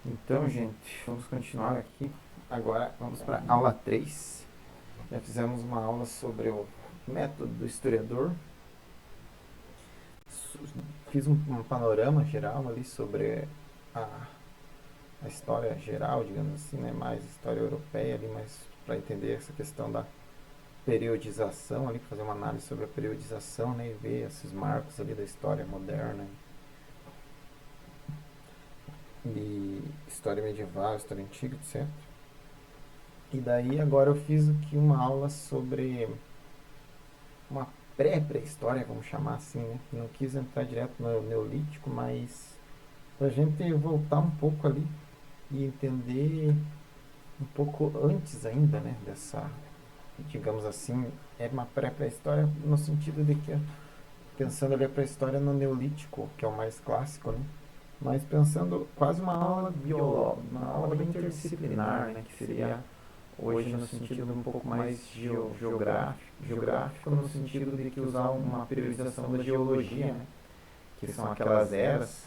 Então, gente, vamos continuar aqui. Agora vamos para a aula 3. Já fizemos uma aula sobre o método do historiador. Fiz um panorama geral ali sobre a, a história geral, digamos assim, né? Mais história europeia ali, mas para entender essa questão da periodização ali, fazer uma análise sobre a periodização, né? E ver esses marcos ali da história moderna e história medieval, história antiga, etc. E daí agora eu fiz aqui uma aula sobre uma pré-pré-história, vamos chamar assim, né? Não quis entrar direto no Neolítico, mas para a gente voltar um pouco ali e entender um pouco antes ainda, né? Dessa, digamos assim, é uma pré-pré-história no sentido de que, pensando ali a pré-história no Neolítico, que é o mais clássico, né? Mas pensando quase uma aula biológica, uma aula interdisciplinar, né? Que seria hoje no sentido um pouco mais geográfico no sentido de que usar uma periodização da geologia, né? Que são aquelas eras,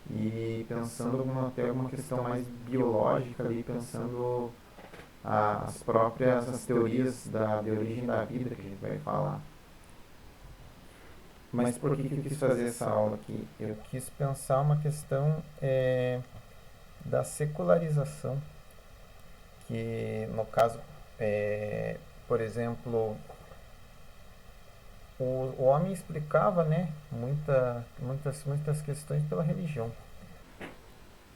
e pensando até alguma questão mais biológica ali, pensando as próprias as teorias de origem da vida que a gente vai falar. Mas por que eu quis fazer essa aula aqui? Eu quis pensar uma questão da secularização, que no caso, por exemplo, o homem explicava, né, muitas questões pela religião.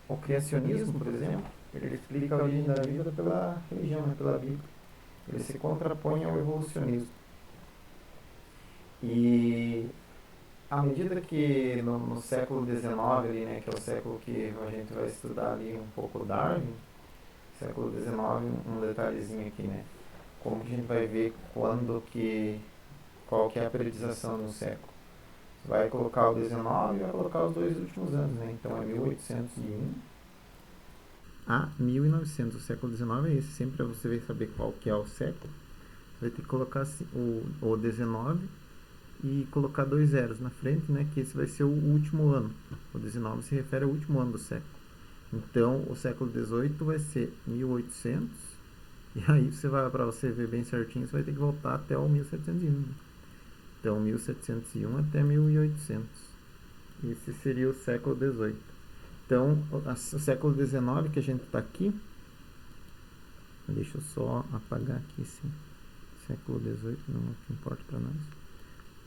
O criacionismo, por exemplo, ele explica a origem da vida pela religião, né, pela Bíblia. Ele se contrapõe ao evolucionismo. E à medida que no século XIX, ali, né, que é o século que a gente vai estudar ali um pouco Darwin, século XIX, um detalhezinho aqui, né? Como que a gente vai ver qual que é a periodização de um século. Você vai colocar o 19 e vai colocar os dois últimos anos, né? Então é 1801 a 1900. O século XIX é esse. Sempre para você saber qual que é o século, vai ter que colocar o 19 e colocar dois zeros na frente, né? Que esse vai ser o último ano. O 19 se refere ao último ano do século. Então, o século 18 vai ser 1800. E aí você vai, para você ver bem certinho, você vai ter que voltar até o 1701. Então, 1701 até 1800. Esse seria o século 18. Então, o século 19 que a gente está aqui, deixa eu só apagar aqui esse século 18, não é o que importa para nós.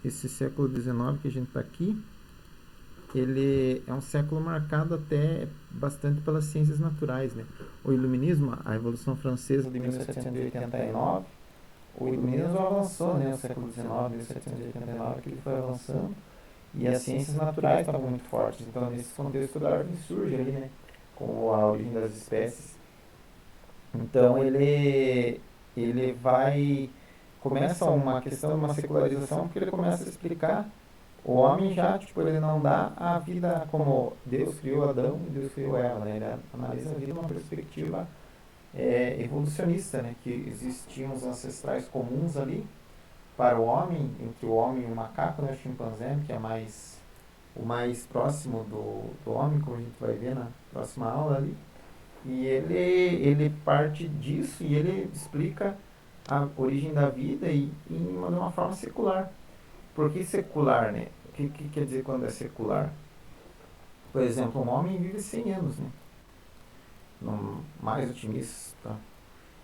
Esse século 19 que a gente está aqui, ele é um século marcado até bastante pelas ciências naturais, né? O iluminismo, a Revolução Francesa de 1789, o iluminismo avançou, né? O século 19, 1789, que ele foi avançando, e as ciências naturais estavam muito fortes. Então, nesse contexto, Darwin surge ali, né? Com a origem das espécies. Então, ele vai começa uma questão de uma secularização, porque ele começa a explicar o homem já, tipo, ele não dá a vida como Deus criou Adão e Deus criou Eva, né? Ele analisa a vida numa perspectiva evolucionista, né? Que existiam os ancestrais comuns ali para o homem, entre o homem e o macaco, né? O chimpanzé, que é o mais próximo do homem, como a gente vai ver na próxima aula ali. E ele parte disso e ele explica a origem da vida de uma forma secular. Por que secular, né? O que quer dizer quando é secular? Por exemplo, um homem vive 100 anos, né? Mais otimista. Tá?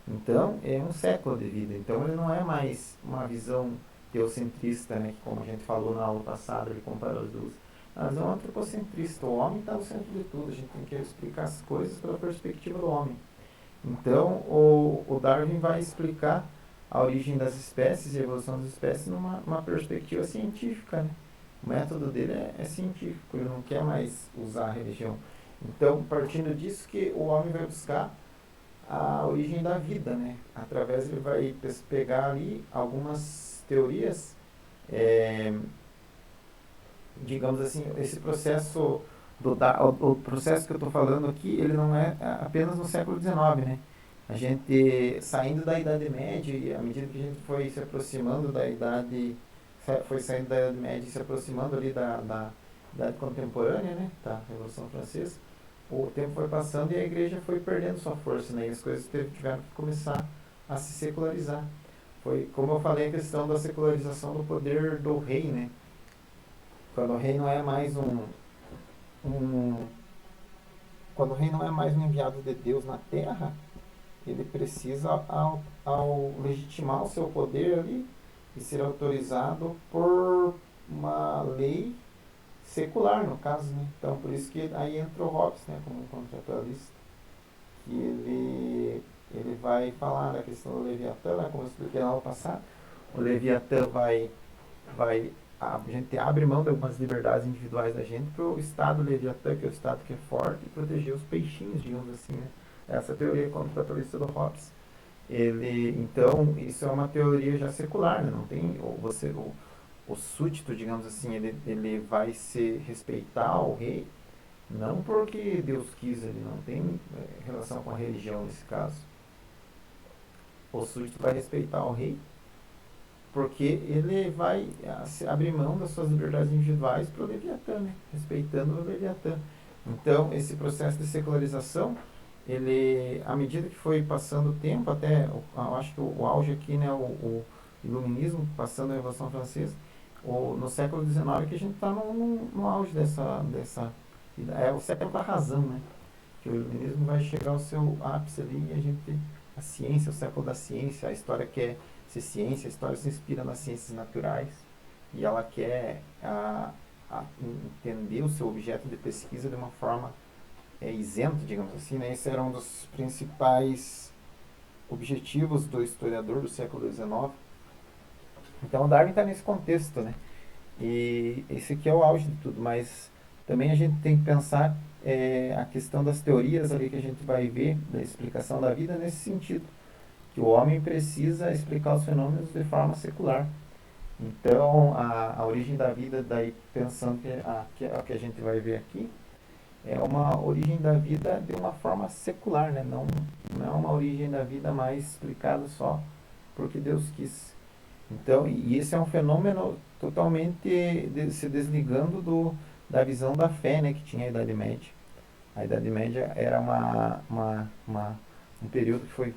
Então, é um século de vida. Então, ele não é mais uma visão teocentrista, né? Que, como a gente falou na aula passada, ele comparou as duas. Mas é um antropocentrista. O homem está no centro de tudo. A gente tem que explicar as coisas pela perspectiva do homem. Então, o Darwin vai explicar a origem das espécies e a evolução das espécies numa perspectiva científica, né? O método dele é científico, ele não quer mais usar a religião. Então, partindo disso que o homem vai buscar a origem da vida, né? Através ele vai pegar ali algumas teorias, digamos assim, esse processo o processo que eu estou falando aqui, ele não é apenas no século XIX, né? A gente saindo da Idade Média e à medida que a gente foi se aproximando foi saindo da Idade Média e se aproximando ali da Idade Contemporânea, né? Da Revolução Francesa, o tempo foi passando e a igreja foi perdendo sua força, né? E as coisas tiveram que começar a se secularizar. Foi, como eu falei, a questão da secularização do poder do rei, né? Quando o rei não é mais um quando o rei não é mais um enviado de Deus na terra, ele precisa, ao legitimar o seu poder ali, e ser autorizado por uma lei secular, no caso, né? Então, por isso que aí entra o Hobbes, né, como contratualista, que ele vai falar da questão do Leviatã, né, como eu expliquei lá no passado. O Leviatã a gente abre mão de algumas liberdades individuais da gente para o Estado Leviatã, que é o Estado que é forte, e proteger os peixinhos, digamos assim, né? Essa é a teoria contratualista do Hobbes. Então, isso é uma teoria já secular, né? Não tem, o súdito, digamos assim, ele vai se respeitar o rei, não porque Deus quis, ele não tem relação com a religião nesse caso. O súdito vai respeitar o rei porque ele vai abrir mão das suas liberdades individuais para o Leviatã, né? Respeitando o Leviatã. Então, esse processo de secularização, ele, à medida que foi passando o tempo, até, eu acho que o auge aqui, né, o iluminismo, passando a Revolução Francesa, no século XIX, que a gente está no auge dessa. É o século da razão, né? Que o iluminismo vai chegar ao seu ápice ali e a gente. A ciência, o século da ciência, a história quer ser ciência, a história se inspira nas ciências naturais e ela quer entender o seu objeto de pesquisa de uma forma isento, digamos assim, né? Esse era um dos principais objetivos do historiador do século XIX. Então, Darwin está nesse contexto, né? E esse aqui é o auge de tudo, mas também a gente tem que pensar a questão das teorias ali que a gente vai ver, da explicação da vida nesse sentido, que o homem precisa explicar os fenômenos de forma secular. Então, a origem da vida, daí pensando que a que a gente vai ver aqui, é uma origem da vida de uma forma secular, né? Não é uma origem da vida mais explicada só porque Deus quis. Então, e esse é um fenômeno totalmente se desligando da visão da fé, né, que tinha a Idade Média. A Idade Média era um período que foi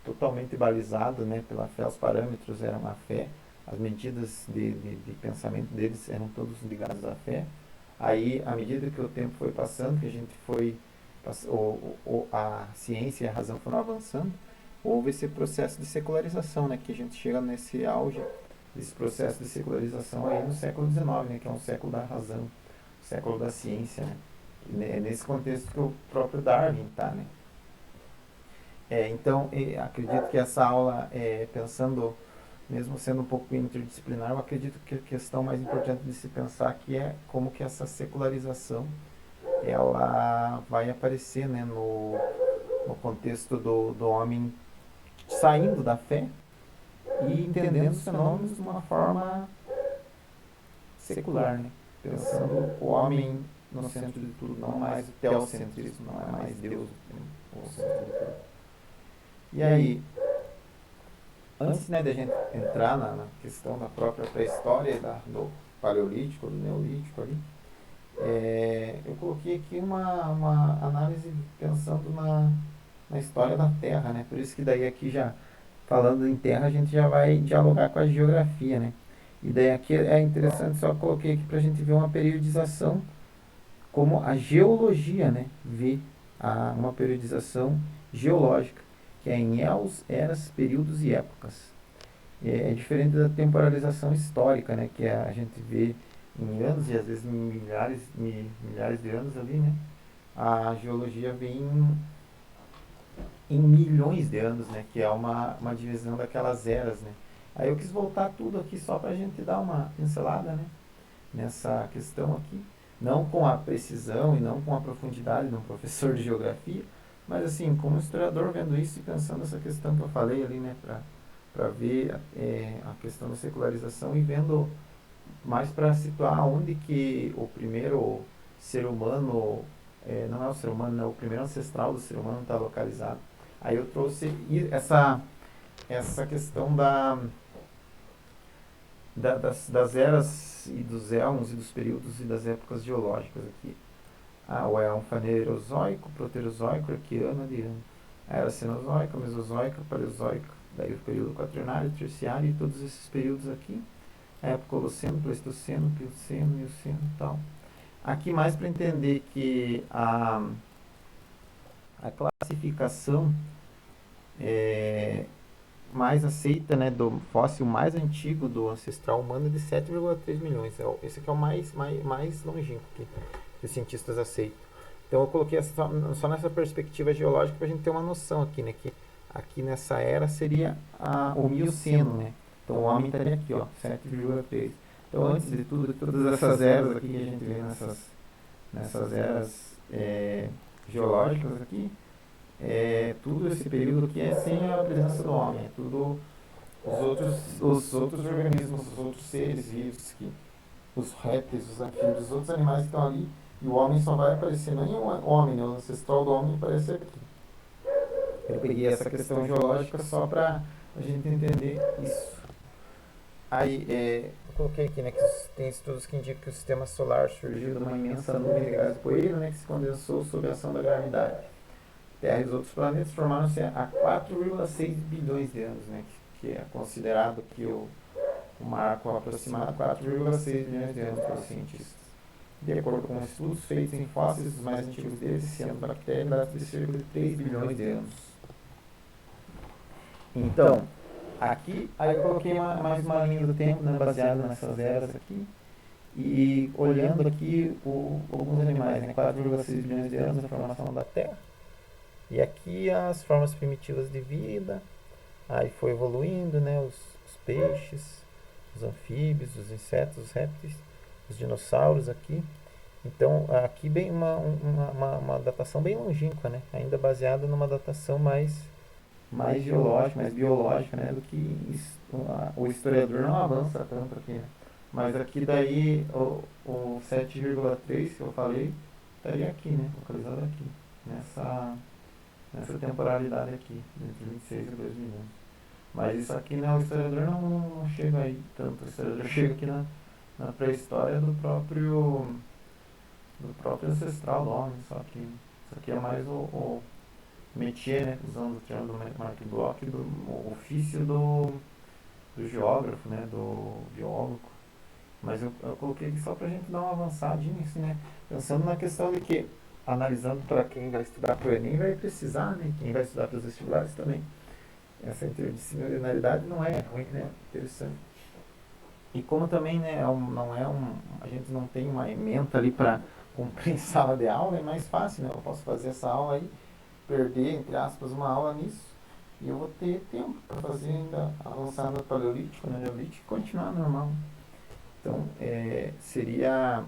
totalmente balizado, né, pela fé. Os parâmetros eram a fé, as medidas de pensamento deles eram todos ligados à fé. Aí, à medida que o tempo foi passando, que a gente foi, a ciência e a razão foram avançando, houve esse processo de secularização, né, que a gente chega nesse auge desse processo de secularização aí no século XIX, né, que é um século da razão, o século da ciência, né. É nesse contexto que o próprio Darwin está, né. Então, acredito que essa aula, pensando, mesmo sendo um pouco interdisciplinar, eu acredito que a questão mais importante de se pensar que é como que essa secularização ela vai aparecer, né, no contexto do homem saindo da fé e entendendo os fenômenos de uma forma secular, né? Pensando o homem no centro de tudo, não mais o teocentrismo, não é mais Deus o centro de tudo. E aí, antes, né, da gente entrar na questão da própria pré-história, do paleolítico, do neolítico ali, eu coloquei aqui uma análise pensando na história da Terra, né? Por isso que daí aqui já, falando em Terra, a gente já vai dialogar com a geografia, né? E daí aqui é interessante, só coloquei aqui para a gente ver uma periodização, como a geologia, né? Vê uma periodização geológica, que é em eras, períodos e épocas. É diferente da temporalização histórica, né? Que a gente vê em anos e às vezes em milhares de anos ali, né? A geologia vem em milhões de anos, né? Que é uma divisão daquelas eras, né? Aí eu quis voltar tudo aqui só para a gente dar uma pincelada, né? Nessa questão aqui. Não com a precisão e não com a profundidade de um professor de geografia, mas assim, como historiador vendo isso e pensando nessa questão que eu falei ali, né? Para ver a questão da secularização e vendo mais para situar onde que o primeiro ser humano, não é o ser humano, né? O primeiro ancestral do ser humano está localizado. Aí eu trouxe essa questão das eras e dos éons e dos períodos e das épocas geológicas aqui. o é um Fanerozoico, Proterozoico, Arqueano, Ariano. A Era Cenozoica, Mesozoica, Paleozoica, daí o período quaternário, terciário e todos esses períodos aqui. Época Holoceno, Pleistoceno, Plioceno, Mioceno e tal. Aqui mais para entender que a classificação mais aceita, né, do fóssil mais antigo do ancestral humano é de 7,3 milhões. Esse aqui é o mais longínquo que os cientistas aceitam. Então eu coloquei só nessa perspectiva geológica para a gente ter uma noção aqui, né, que aqui nessa era seria o Mioceno, né? Então o homem estaria aqui, ó, 7,3. Então antes de tudo, todas essas eras aqui que a gente vê nessas eras geológicas aqui, tudo esse período aqui é sem a presença do homem, é tudo os outros organismos, os outros seres vivos, os répteis, os anfíbios, os outros animais que estão ali, e o homem só vai aparecer, nem o homem, né, o ancestral do homem aparece aqui. Eu peguei essa questão geológica só para a gente entender isso. Aí, eu coloquei aqui, né, que tem estudos que indicam que o sistema solar surgiu de uma imensa nuvem de gás e poeira, né, que se condensou sob a ação da gravidade. Terra e os outros planetas formaram-se há 4,6 bilhões de anos, né, que é considerado que o marco aproximado 4,6 bilhões de anos pelos cientistas. De acordo com estudos feitos em fósseis, os mais antigos deles, cianobactéria, data de cerca de 3 bilhões de anos. Então, aqui, aí eu coloquei mais uma linha do tempo, né, baseada nessas eras aqui. E olhando aqui alguns animais, né, 4,6 bilhões de anos na formação da Terra. E aqui as formas primitivas de vida. Aí foi evoluindo, né, os peixes, os anfíbios, os insetos, os répteis, os dinossauros aqui. Então, aqui bem uma datação bem longínqua, né, ainda baseada numa datação mais geológica, mais biológica, né, do que o historiador não avança tanto aqui, né. Mas aqui daí o 7,3 que eu falei estaria aqui, né, localizado aqui, nessa temporalidade aqui, entre 26 e 2 milhões. Mas isso aqui, né, o historiador não chega aí tanto, o historiador chega aqui na pré-história do próprio ancestral do homem, só que isso aqui é mais o métier, né, usando o termo do Mark Bloch, o ofício do geógrafo, né, do biólogo. Mas eu coloquei aqui só para a gente dar uma avançadinha nisso, né, pensando na questão de que, analisando para quem vai estudar para o Enem, vai precisar, né, quem vai estudar para os vestibulares também. Essa interdisciplinaridade não é ruim, né, interessante. E como também, né, a gente não tem uma ementa ali para cumprir sala de aula, é mais fácil, né, eu posso fazer essa aula aí, perder, entre aspas, uma aula nisso, e eu vou ter tempo para fazer ainda, avançar no paleolítico, no neolítico e continuar normal. Então, seria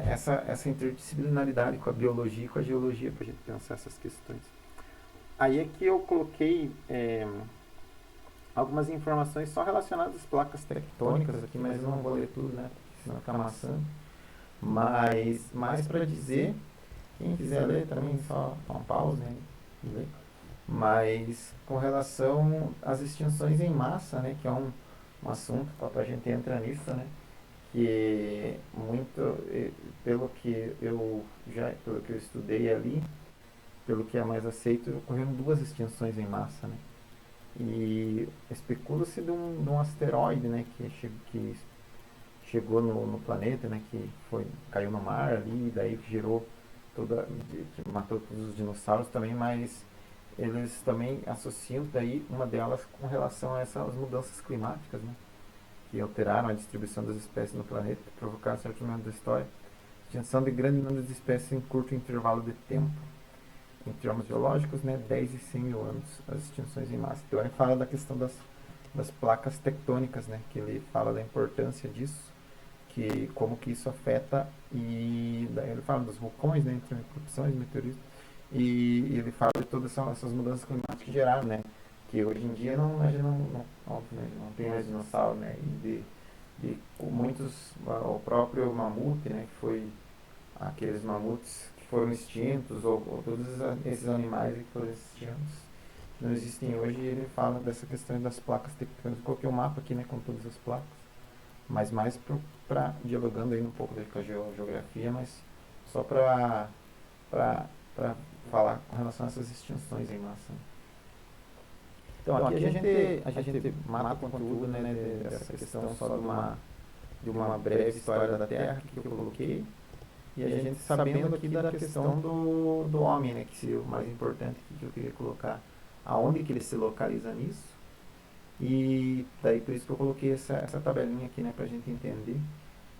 essa interdisciplinaridade com a biologia e com a geologia para a gente pensar essas questões. Aí aqui eu coloquei algumas informações só relacionadas às placas tectônicas aqui, mas eu não vou ler tudo, né, senão fica amassando. Mas mais para dizer, quem quiser ler também só uma pausa, né, e ler. Mas com relação às extinções em massa, né, que é um assunto para a gente entrar nisso, né, que pelo que eu estudei ali, pelo que é mais aceito, ocorreram 2 extinções em massa, né? E especula-se de um asteroide, né, que chegou no planeta, né, que caiu no mar ali, e daí gerou que matou todos os dinossauros também, mas eles também associam daí uma delas com relação a essas mudanças climáticas, né, que alteraram a distribuição das espécies no planeta, que provocaram certo momento da história, extinção de grande número de espécies em curto intervalo de tempo. Em termos geológicos, né, 10 e 100 mil anos, as extinções em massa. Então ele fala da questão das placas tectônicas, né, que ele fala da importância disso, como que isso afeta, e daí ele fala dos vulcões, né, entre erupções, meteoritos, e ele fala de todas essas mudanças climáticas que geraram, né, que hoje em dia óbvio, né, não tem mais dinossauro, né, e de muitos, o próprio mamute, né, que foi aqueles mamutes que foram extintos, ou todos esses animais que foram extintos, que não existem hoje, e ele fala dessa questão das placas tectônicas. Eu coloquei um mapa aqui, né, com todas as placas, mas mais para dialogando aí um pouco com a geografia, mas só para falar com relação a essas extinções em massa. Então aqui a gente mata o conteúdo, né, dessa questão só de uma breve história da Terra que eu coloquei, e a gente sabendo aqui da questão do homem, né, que seria o mais importante que eu queria colocar, aonde que ele se localiza nisso, e daí por isso que eu coloquei essa tabelinha aqui, né, para a gente entender,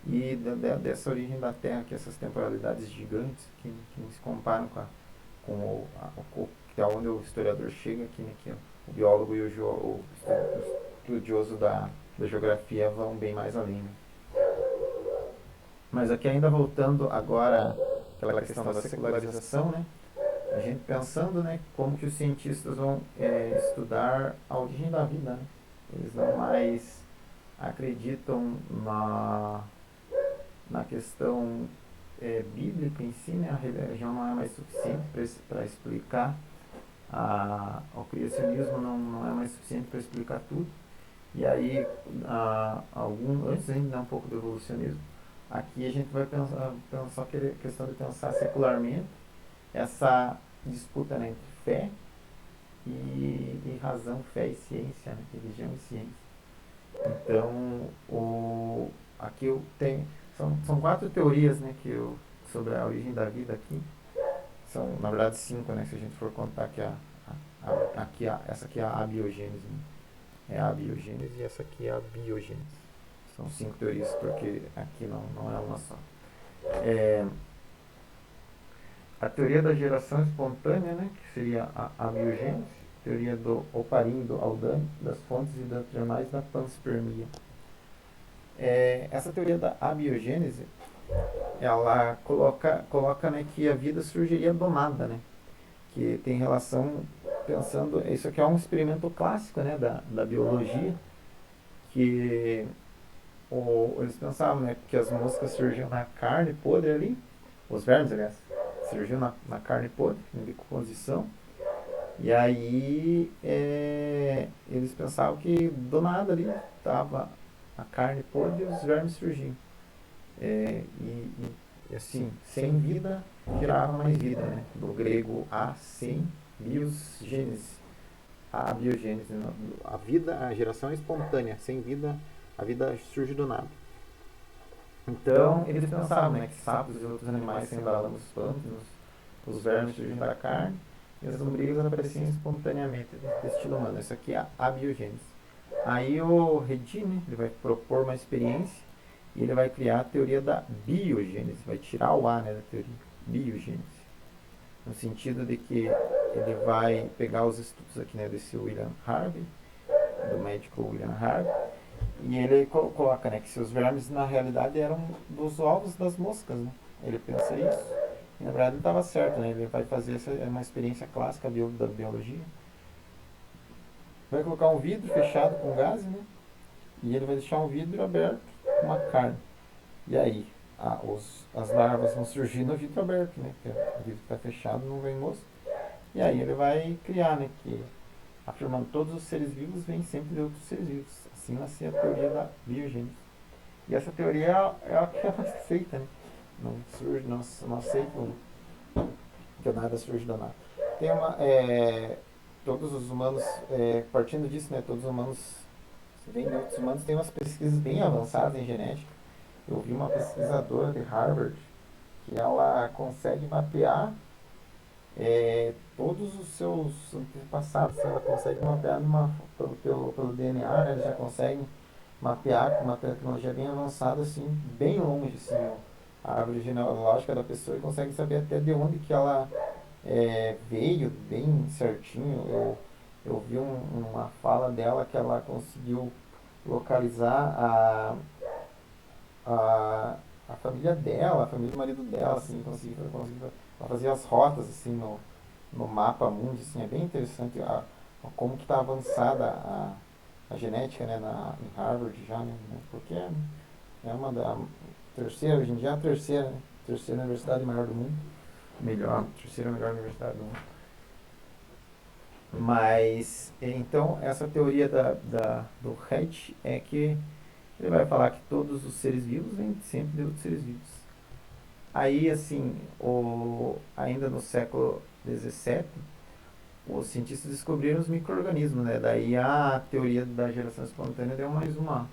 e dessa origem da Terra, que essas temporalidades gigantes, que não se comparam que é onde o historiador chega aqui, né, que o biólogo e o estudioso da geografia vão bem mais além, né. Mas aqui ainda voltando agora àquela questão da secularização, né? A gente pensando, né, como que os cientistas vão estudar a origem da vida, né? Eles não mais acreditam na questão bíblica em si, né? A religião não é mais suficiente para explicar o criacionismo, não é mais suficiente para explicar tudo. E aí, antes ainda um pouco do evolucionismo, aqui a gente vai pensar a questão de pensar secularmente essa disputa, né, entre fé e razão, fé e ciência, né, religião e ciência. Então, aqui eu tenho, são 4 teorias, né, sobre a origem da vida aqui. São, na verdade, 5, né, se a gente for contar que essa aqui é a abiogênese, né? É a abiogênese e essa aqui é a biogênese. São 5 teorias, porque aqui não é uma só. A teoria da geração espontânea, né, que seria a abiogênese, teoria do Oparin, do Aldani, das fontes hidrotermais da panspermia. Essa teoria da abiogênese, ela coloca, né, que a vida surgiria do nada, né, que tem relação, pensando, isso aqui é um experimento clássico, né, da biologia, que eles pensavam, né, que as moscas surgiam na carne podre ali, os vermes, aliás, surgiam na carne podre, em decomposição, e aí eles pensavam que do nada ali estava a carne podre e os vermes surgiam. E assim, sem vida gerava mais vida, né? Do grego a, sem, bios, gênese. A biogênese, a vida, a geração é espontânea, sem vida, a vida surge do nada. Então, eles pensavam, né, que sapos e outros animais se embalavam nos pântanos, os vermes surgiam da carne e as lombrigas apareciam espontaneamente do estilo humano. Isso aqui é a abiogênese. Aí o Redi, né, ele vai propor uma experiência e ele vai criar a teoria da biogênese, vai tirar o A, né, da teoria, biogênese. No sentido de que ele vai pegar os estudos aqui, né, desse William Harvey, do médico William Harvey, e ele coloca, né, que se os vermes na realidade eram dos ovos das moscas, né? Ele pensa isso. E na verdade ele estava certo, né? Ele vai fazer uma experiência clássica da biologia. Vai colocar um vidro fechado com gás, né? E ele vai deixar um vidro aberto com uma carne. E aí as larvas vão surgir no vidro aberto, né? Porque o vidro está fechado, não vem mosca. E aí ele vai criar, né, que afirmando que todos os seres vivos vêm sempre de outros seres vivos. Assim nasce a teoria da biogênese. E essa teoria é a que é mais aceita, né? Não aceitam que nada surge do nada. Tem todos os humanos, partindo disso, né, todos os humanos vêm de outros humanos, tem umas pesquisas bem avançadas em genética. Eu vi uma pesquisadora de Harvard que ela consegue mapear todos os seus antepassados, ela consegue mapear pelo DNA, né, eles já conseguem mapear com uma tecnologia bem avançada, assim, bem longe, assim, a árvore genealógica da pessoa, e consegue saber até de onde que ela veio, bem certinho. Eu vi uma fala dela que ela conseguiu localizar a família dela, a família do marido dela, assim, conseguiu ela fazia as rotas, assim, no mapa mundi, assim, é bem interessante como que está avançada a genética, né, em Harvard já, né, porque é uma da terceira, hoje em dia é a terceira, né, terceira universidade maior do mundo, terceira melhor universidade do mundo. Mas, então, essa teoria do Redi é que ele vai falar que todos os seres vivos vêm sempre de outros seres vivos. Aí, assim, ainda no século XVII, os cientistas descobriram os micro-organismos, né? Daí a teoria da geração espontânea deu mais uma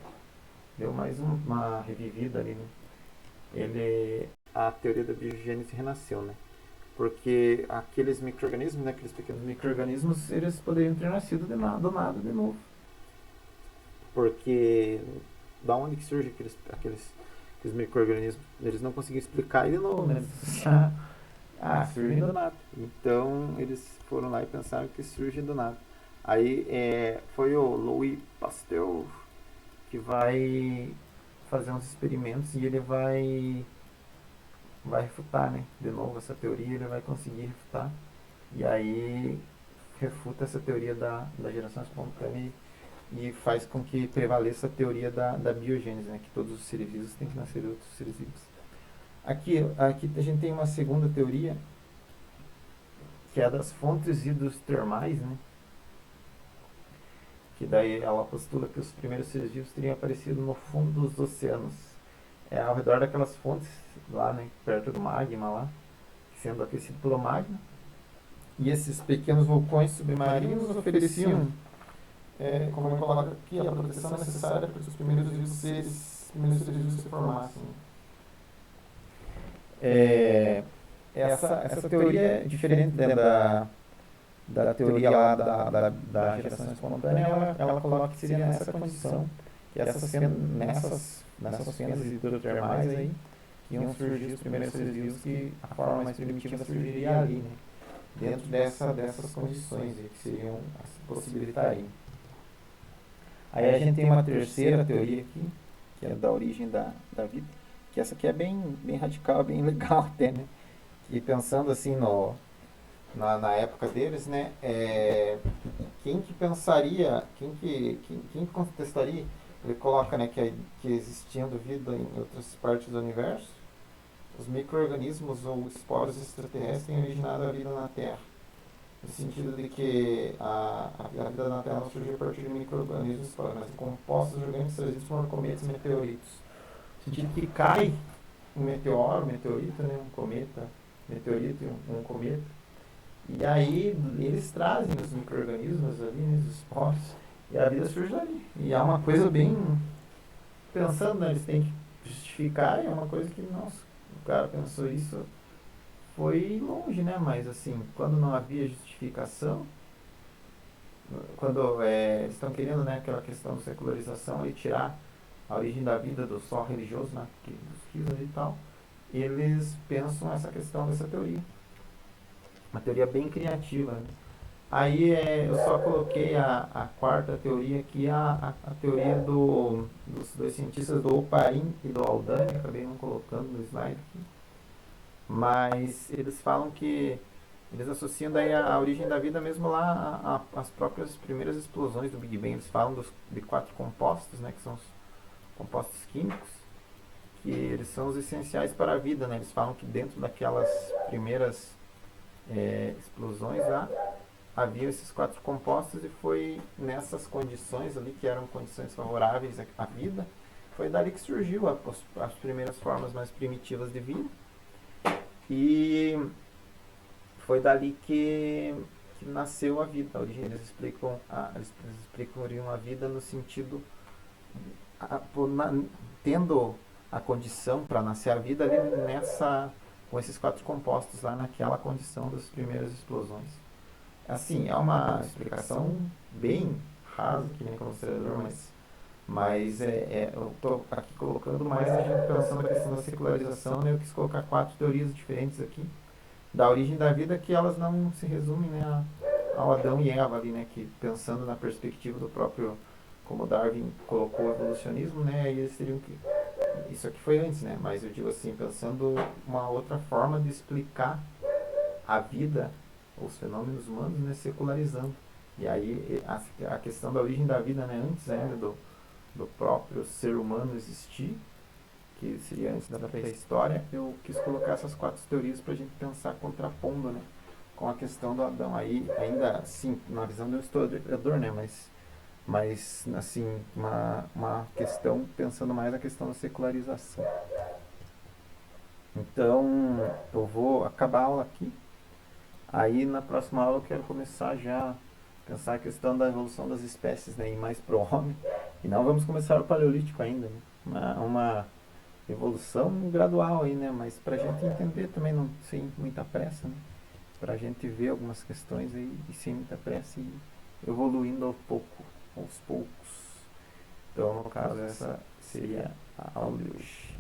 revivida ali, né? A teoria da biogênese renasceu, né? Porque aqueles micro-organismos, né, aqueles pequenos micro-organismos, eles poderiam ter nascido do nada de novo. Porque da onde que surge aqueles micro-organismos? Eles não conseguiam explicar e de novo, né? Surgem do nada. Então eles foram lá e pensaram que surge do nada. Aí foi o Louis Pasteur que vai fazer uns experimentos e ele vai refutar, né? De novo essa teoria, ele vai conseguir refutar. E aí refuta essa teoria da geração espontânea e faz com que prevaleça a teoria da biogênese, né? Que todos os seres vivos têm que nascer de outros seres vivos. Aqui a gente tem uma segunda teoria, que é a das fontes hidrotermais, né? Que daí ela postula que os primeiros seres vivos teriam aparecido no fundo dos oceanos, ao redor daquelas fontes lá, né, perto do magma lá, sendo aquecido pelo magma. E esses pequenos vulcões submarinos ofereciam, como eu coloco aqui, a proteção necessária para que os primeiros seres vivos se formassem. Essa teoria é diferente da teoria lá da geração espontânea. Ela coloca que seria nessa condição, que nessas fendas hidrotermais aí, que iam surgir os primeiros seres vivos, que a forma mais primitiva surgiria ali, né? Dentro dessas condições que seriam a se possibilitar aí. Aí a gente tem uma terceira teoria aqui, que é da origem da vida, que essa aqui é bem radical, bem legal até, né? Que pensando assim na época deles, né? Quem que pensaria, quem contestaria? Ele coloca, né, que existindo vida em outras partes do universo, os micro-organismos ou esporos extraterrestres têm originado a vida na Terra. No sentido de que a vida na Terra não surgiu a partir de micro-organismos, mas de compostos orgânicos trazidos por cometas e meteoritos. No sentido que cai um meteorito, né, um cometa, meteorito e um cometa. E aí eles trazem os micro-organismos ali, né, os esporos, e a vida surge ali. E é uma coisa bem. Pensando, né, eles têm que justificar, e é uma coisa que, nossa, o cara pensou isso, foi longe, né? Mas assim, quando não havia justificação, quando eles estão querendo, né, aquela questão da secularização e tirar a origem da vida do só religioso, né, dos quisas e tal, eles pensam essa questão dessa teoria. Uma teoria bem criativa, né? Aí eu só coloquei a quarta teoria aqui, a teoria dos dois cientistas, do Oparin e do Aldani, acabei não colocando no slide aqui. Mas eles falam que eles associam daí a origem da vida mesmo lá às próprias primeiras explosões do Big Bang. Eles falam de 4 compostos, né, que são os compostos químicos, que eles são os essenciais para a vida, né? Eles falam que dentro daquelas primeiras explosões lá, havia esses 4 compostos e foi nessas condições ali, que eram condições favoráveis à vida, foi dali que surgiu as primeiras formas mais primitivas de vida. E foi dali que nasceu a vida. Eles explicam a vida no sentido, tendo a condição para nascer a vida ali com esses 4 compostos lá naquela condição das primeiras explosões. Assim, é uma explicação bem rasa, que nem considerador, mas eu estou aqui colocando mais a gente pensando na questão da secularização, né? Eu quis colocar 4 teorias diferentes aqui da origem da vida, que elas não se resumem, né, ao Adão e Eva ali, né, que pensando na perspectiva do próprio, como Darwin colocou o evolucionismo, né, eles teriam que, isso aqui foi antes, né, mas eu digo assim, pensando uma outra forma de explicar a vida, os fenômenos humanos, né, secularizando. E aí a questão da origem da vida, né, antes ainda do próprio ser humano existir, que seria antes da pré-história, eu quis colocar essas 4 teorias para a gente pensar contrapondo, né, com a questão do Adão. Aí, ainda assim, na visão do historiador, né, mas assim, uma questão pensando mais na questão da secularização. Então, eu vou acabar a aula aqui. Aí na próxima aula eu quero começar já a pensar a questão da evolução das espécies, né, e mais pro homem. E não vamos começar o paleolítico ainda, né? Uma evolução gradual aí, né? Mas pra gente entender também, não sem muita pressa, né? Pra gente ver algumas questões aí e sem muita pressa e evoluindo aos poucos. Então, no caso, essa seria a aula de hoje.